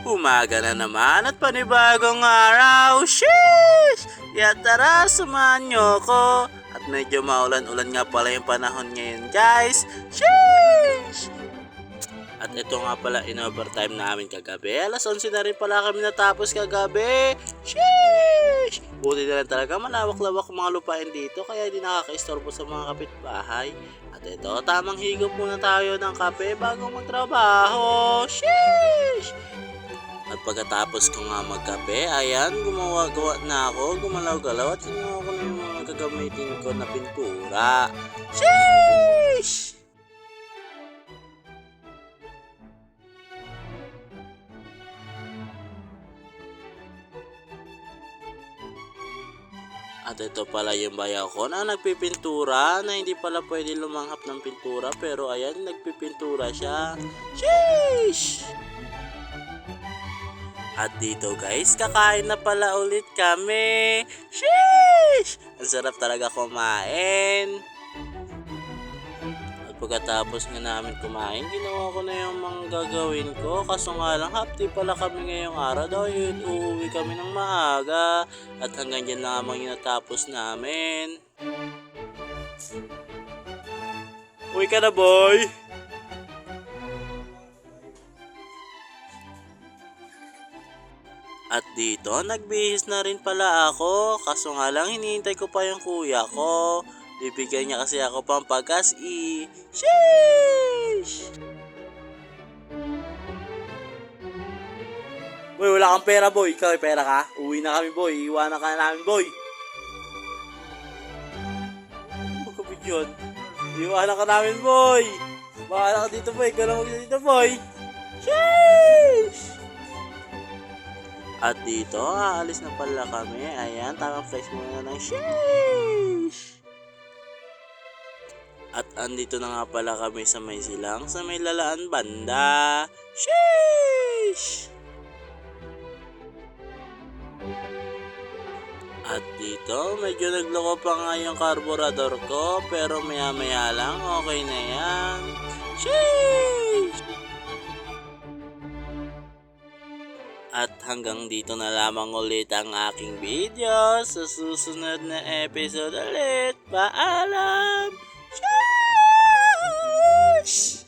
Umaga na naman at panibagong araw. Sheesh! Kaya tara, samahan nyo ko. At medyo maulan-ulan nga pala yung panahon ngayon, guys. Sheesh! At ito nga pala in-overtime namin kagabi. Alas 11 na rin pala kami natapos kagabi. Sheesh! Buti na lang talaga malawak-lawak mga lupain dito kaya hindi nakaka-istorbo sa mga kapitbahay. At ito, tamang higop muna tayo ng kape bago magtrabaho. Sheesh! At pagkatapos ko nga magkape, ayan, gumawa-gawa na ako, gumalaw-galaw at sinuha ko na yung mga gagamitin ko na pintura. Sheesh! At ito pala yung bayaw ko na nagpipintura na hindi pala pwede lumanghap ng pintura pero ayan, nagpipintura siya. Sheesh! At dito guys, kakain na pala ulit kami. Sheesh! Ang sarap talaga kumain. At pagkatapos nga namin kumain, ginawa ko na yung mga gagawin ko. Kaso nga lang, half day pala kami ngayong araw dahil uuwi kami ng maaga. At hanggang dyan lamang yung natapos namin. Uwi ka na, boy! At dito, nagbihis na rin pala ako. Kaso nga lang, hinihintay ko pa yung kuya ko. Bibigyan niya kasi ako pang pag-as-i. Sheesh! Boy, wala kang pera, boy. Ikaw, may pera ka? Uwi na kami, boy. Iwanan ka na namin, boy. Magkabit yun. Iwanan ka namin, boy. Bahala ka dito, boy. Ikaw na dito, boy. Sheesh! At dito, aalis na pala kami. Ayan, tamang flex muna ng sheesh! At andito na nga pala kami sa may silang, sa may lalaan banda. Sheesh! At dito, medyo nagloko pa nga yung carburetor ko, pero maya-maya lang, okay na yan. Sheesh! At hanggang dito na lamang ulit ang aking video. Sa susunod na episode ulit. Paalam! Sheesh!